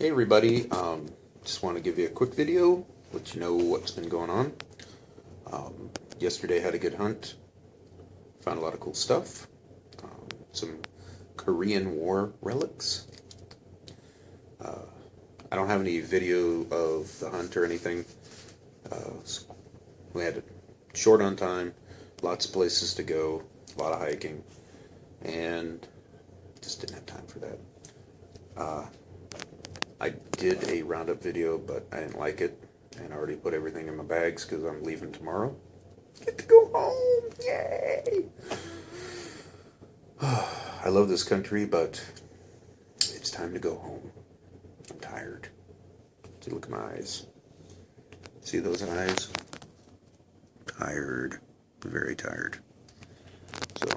Hey everybody, just want to give you a quick video, let you know what's been going on. Yesterday had a good hunt, found a lot of cool stuff, some Korean War relics. I don't have any video of the hunt or anything. We had short on time, lots of places to go, a lot of hiking, and just didn't have time for that. I did a roundup video, but I didn't like it, and I already put everything in my bags because I'm leaving tomorrow. Get to go home! Yay! I love this country, but it's time to go home. I'm tired. See, look at my eyes. See those eyes? Tired. Very tired. So,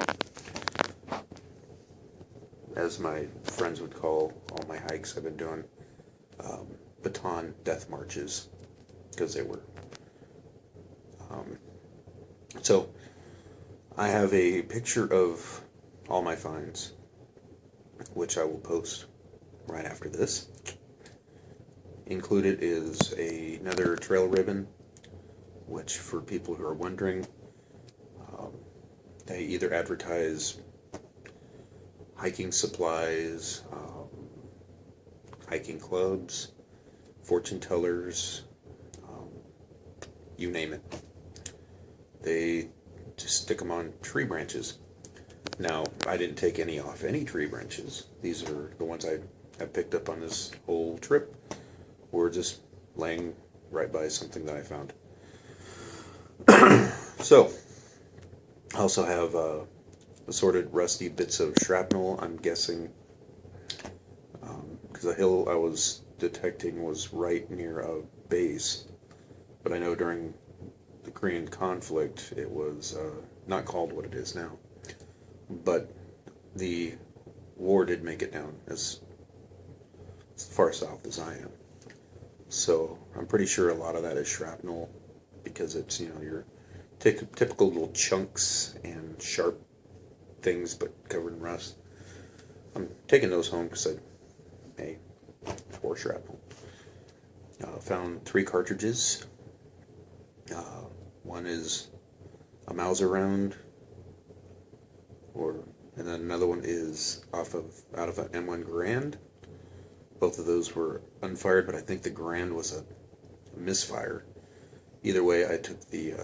as my friends would call all my hikes I've been doing, baton death marches, because they were. So, I have a picture of all my finds, which I will post right after this. Included is another trail ribbon, which, for people who are wondering, they either advertise hiking supplies, hiking clubs, fortune tellers, you name it. They just stick them on tree branches. Now, I didn't take any off any tree branches. These are the ones I have picked up on this whole trip. We're just laying right by something that I found. So, I also have assorted rusty bits of shrapnel, I'm guessing, because the hill I was detecting was right near a base. But I know during the Korean conflict it was not called what it is now. But the war did make it down as far south as I am. So I'm pretty sure a lot of that is shrapnel, because it's, your typical little chunks and sharp things but covered in rust. I'm taking those home because it's war shrapnel. Found 3 cartridges. One is a Mauser round, and then another one is out of an M1 Garand. Both of those were unfired, but I think the Garand was a misfire. Either way, I took the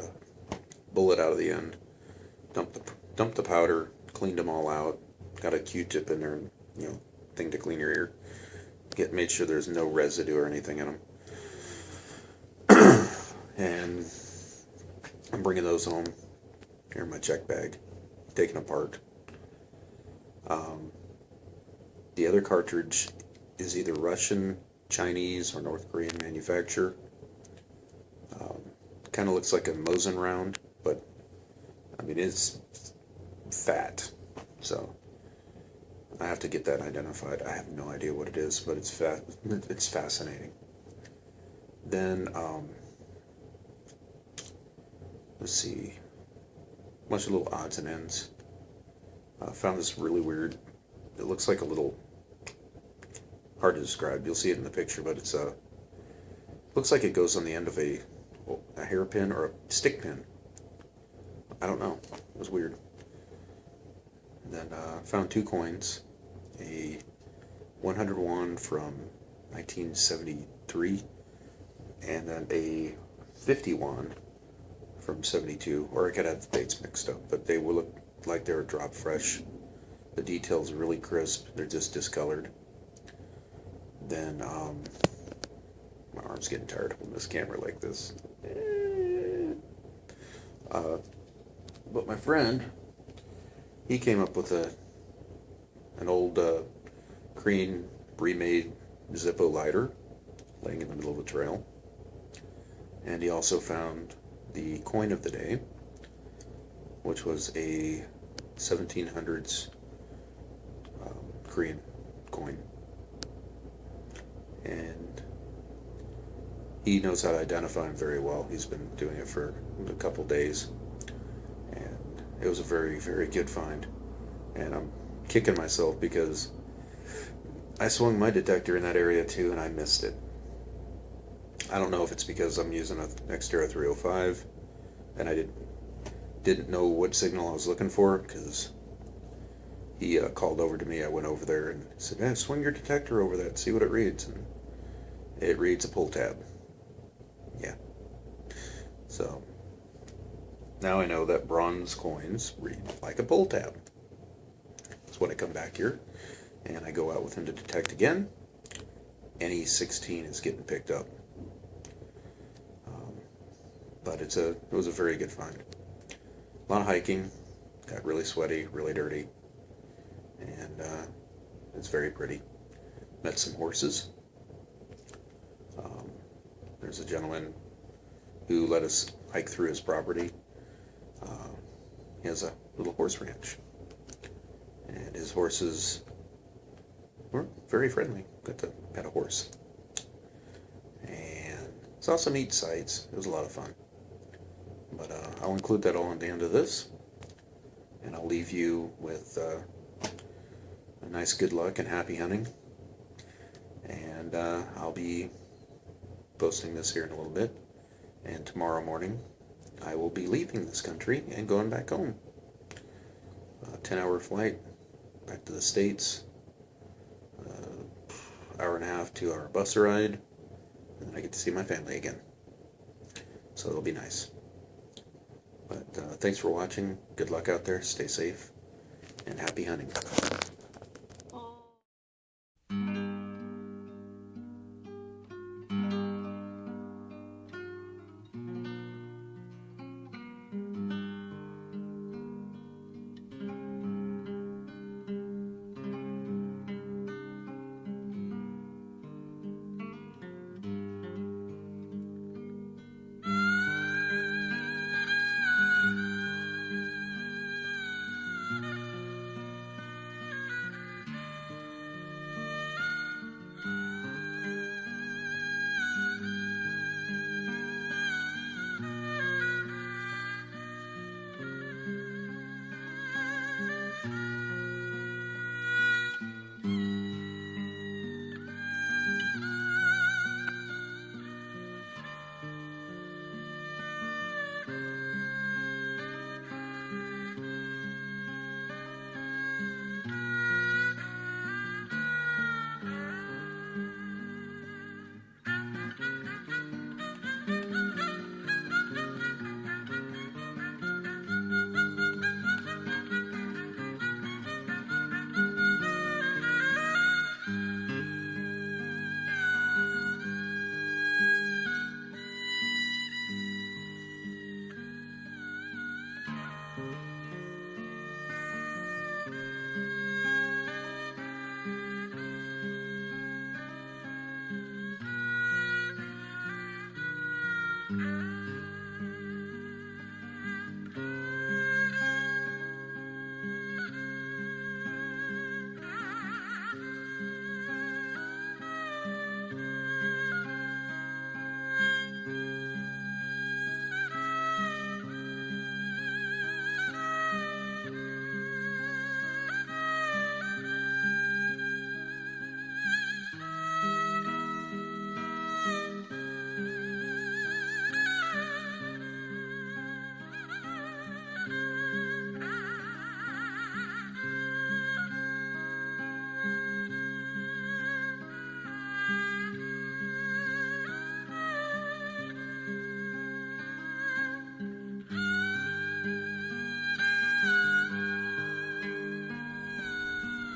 bullet out of the end, dumped the powder, cleaned them all out, got a Q-tip in there, and thing to clean your ear. Made sure there's no residue or anything in them. And I'm bringing those home. Here in my check bag, taken apart. The other cartridge is either Russian, Chinese, or North Korean manufacture. Kind of looks like a Mosin round, but it's fat, so I have to get that identified. I have no idea what it is, but it's fat. It's fascinating. Then let's see, a bunch of little odds and ends. I found this really weird. It looks like a little, hard to describe. You'll see it in the picture, but it's looks like it goes on the end of a hairpin or a stick pin. I don't know. It was weird. And then found 2 coins, a 100 won from 1973, and then a 50 won from 72. Or I could have the dates mixed up, but they will look like they were drop fresh. The details are really crisp. They're just discolored. Then my arm's getting tired holding this camera like this. But my friend, he came up with an old Korean remade Zippo lighter laying in the middle of the trail. And he also found the coin of the day, which was a 1700s Korean coin. And he knows how to identify them very well. He's been doing it for a couple days, and it was a very, very good find. And I'm kicking myself because I swung my detector in that area too, and I missed it. I don't know if it's because I'm using a Nextera 305, and I didn't know what signal I was looking for, because he called over to me. I went over there and said, "Yeah, swing your detector over that, see what it reads." And it reads a pull tab. Yeah. So now I know that bronze coins read like a pull tab. So when I come back here and I go out with him to detect again, any 16 is getting picked up. But it was a very good find. A lot of hiking, got really sweaty, really dirty, and it's very pretty. Met some horses. There's a gentleman who let us hike through his property. He has a little horse ranch, and his horses were very friendly. Got to pet a horse, and saw some neat sights. It was a lot of fun. But I'll include that all at the end of this, and I'll leave you with a nice good luck and happy hunting. And I'll be posting this here in a little bit, and tomorrow morning I will be leaving this country and going back home. 10-hour flight back to the States, hour and a half, 2-hour bus ride, and then I get to see my family again. So it'll be nice. But thanks for watching. Good luck out there. Stay safe, and happy hunting.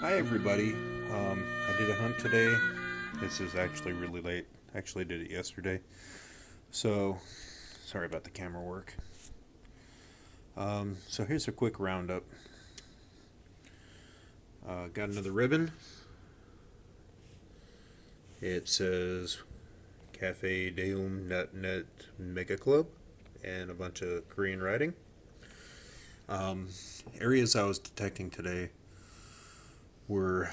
Hi everybody. I did a hunt today. This is actually really late. Actually did it yesterday. So, sorry about the camera work. So here's a quick roundup. Got another ribbon. It says Cafe Deum Nut Net Mega Club and a bunch of Korean writing. Areas I was detecting today were,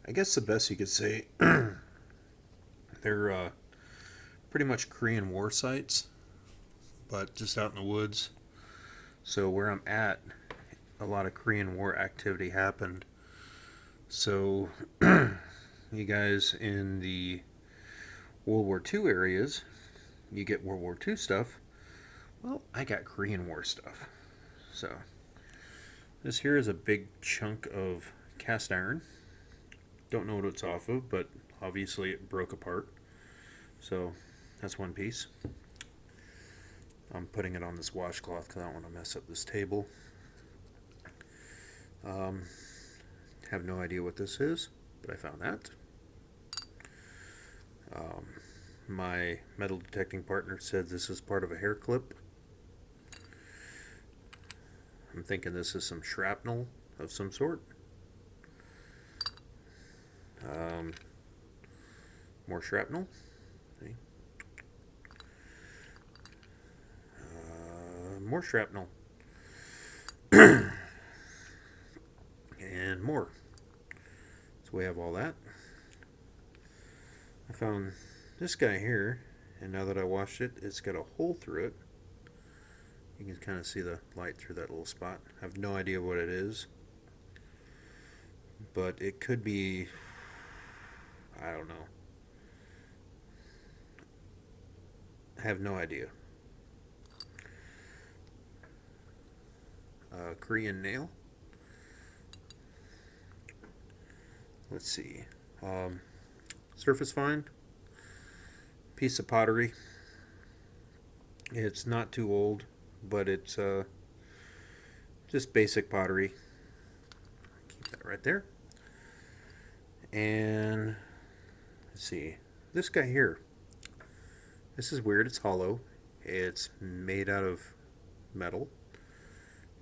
I guess the best you could say, they're pretty much Korean war sites, but just out in the woods. So where I'm at, a lot of Korean war activity happened So, you guys in the World War II areas, you get World War II stuff. Well, I got Korean War stuff. So, this here is a big chunk of cast iron. Don't know what it's off of, but obviously it broke apart. So, that's one piece. I'm putting it on this washcloth because I don't want to mess up this table. Have no idea what this is, but I found that. My metal detecting partner said this is part of a hair clip. I'm thinking this is some shrapnel of some sort. More shrapnel. See? More shrapnel. And more. So we have all that. I found this guy here, and now that I washed it, it's got a hole through it. You can kind of see the light through that little spot. I have no idea what it is, but it could be, I don't know. I have no idea. Korean nail. Let's see. Surface fine. Piece of pottery. It's not too old, but it's just basic pottery. Keep that right there. And let's see. This guy here. This is weird. It's hollow. It's made out of metal.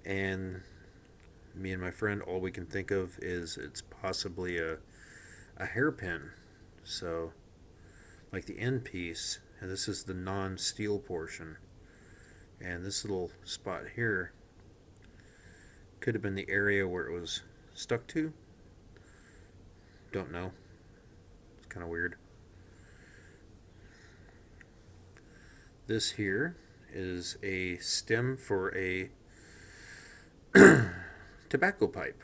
And me and my friend, all we can think of is it's possibly a hairpin. So, like the end piece, and this is the non-steel portion. And this little spot here could have been the area where it was stuck to. Don't know. It's kind of weird. This here is a stem for a tobacco pipe.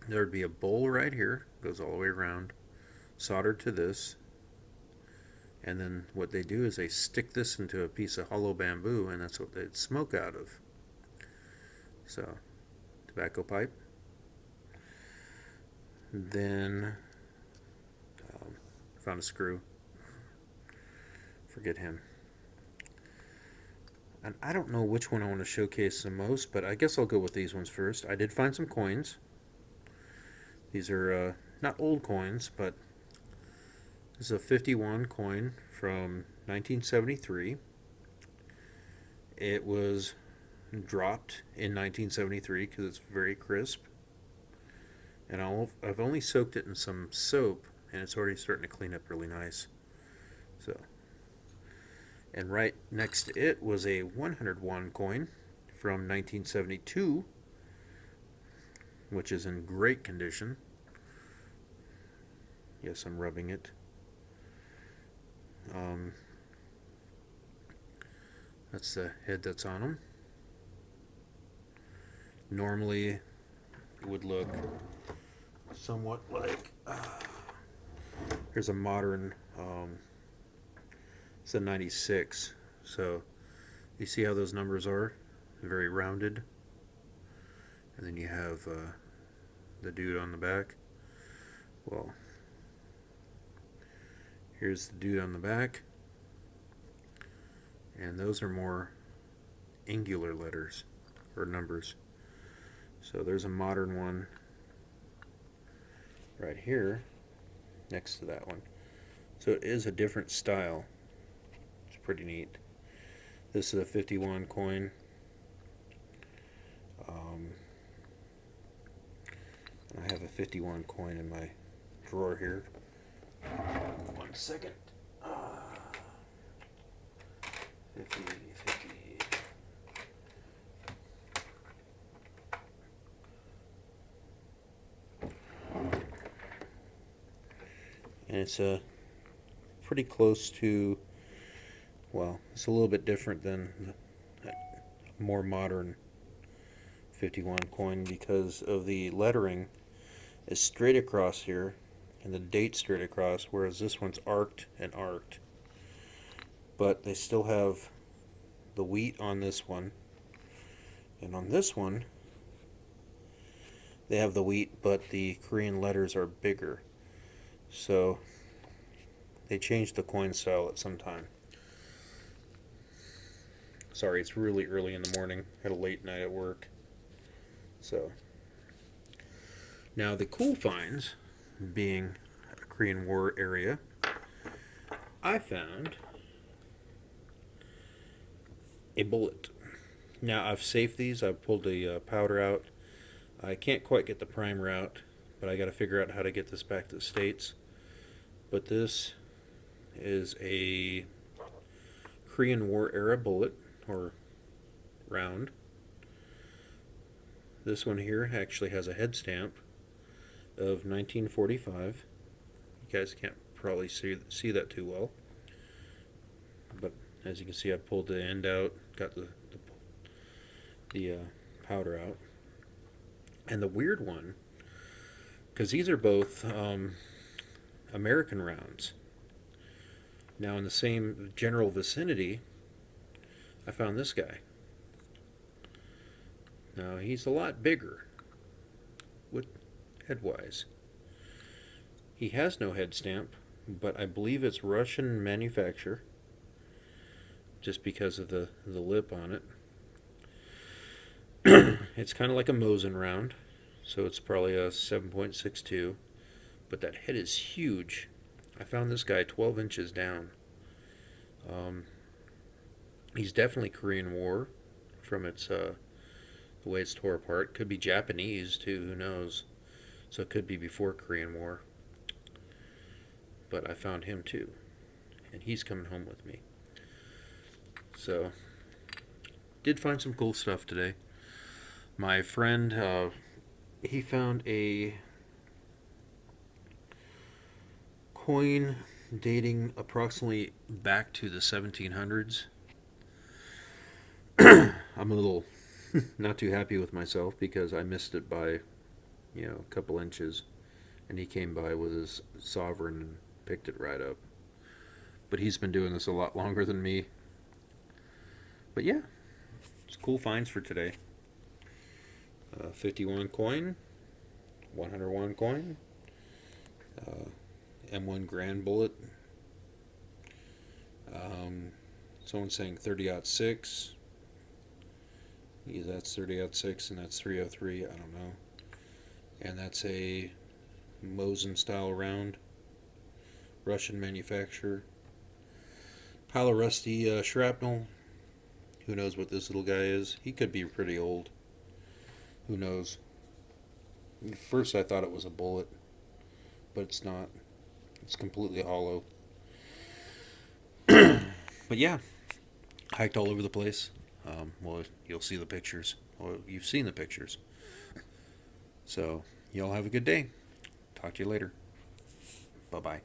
There would be a bowl right here, goes all the way around, soldered to this, and then what they do is they stick this into a piece of hollow bamboo, and that's what they'd smoke out of. So, tobacco pipe. Then found a screw. Forget him. And I don't know which one I want to showcase the most, but I guess I'll go with these ones first. I did find some coins. These are not old coins, but this is a 51 coin from 1973. It was dropped in 1973 because it's very crisp. And I've only soaked it in some soap, and it's already starting to clean up really nice. So. And right next to it was a 101 coin from 1972, which is in great condition. Yes, I'm rubbing it. That's the head that's on them. Normally, it would look somewhat like here's a modern. It's a 96, so you see how those numbers are very rounded, and then you have the dude on the back. Well, here's the dude on the back, and those are more angular letters or numbers. So there's a modern one right here next to that one. So it is a different style. Pretty neat. This is a 51 coin. I have a 51 coin in my drawer here. 1 second. 50, 50. And it's pretty close to, well, it's a little bit different than a more modern 51 coin because of the lettering. is straight across here, and the date straight across, whereas this one's arced and arced. But they still have the wheat on this one, and on this one they have the wheat, but the Korean letters are bigger. So they changed the coin style at some time. Sorry, it's really early in the morning. Had a late night at work. So now the cool finds, being a Korean War area, I found a bullet. Now I've safed these. I've pulled the powder out. I can't quite get the primer out, but I got to figure out how to get this back to the States. But this is a Korean War era bullet, or round. This one here actually has a head stamp of 1945. You guys can't probably see that too well, but as you can see, I pulled the end out, got the powder out. And the weird one, because these are both American rounds. Now in the same general vicinity, I found this guy. Now he's a lot bigger, head-wise. He has no head stamp, but I believe it's Russian manufacture, just because of the lip on it. It's kind of like a Mosin round, so it's probably a 7.62, but that head is huge. I found this guy 12 inches down. He's definitely Korean War from its the way it's tore apart. Could be Japanese too, who knows? So it could be before Korean War. But I found him too, and he's coming home with me. So did find some cool stuff today. My friend, he found a coin dating approximately back to the 1700s. I'm a little not too happy with myself because I missed it by, a couple inches, and he came by with his sovereign and picked it right up. But he's been doing this a lot longer than me. But yeah, it's cool finds for today. 51 coin, 101 coin, M1 Grand bullet. Someone's saying 30-06. Yeah, that's 30-06 and that's 303. I don't know. And that's a Mosin style round, Russian manufacturer. Pile of rusty shrapnel. Who knows what this little guy is? He could be pretty old. Who knows? At first I thought it was a bullet, but it's not. It's completely hollow. But yeah, hiked all over the place. Well, you'll see the pictures. Well, you've seen the pictures. So, y'all have a good day. Talk to you later. Bye-bye.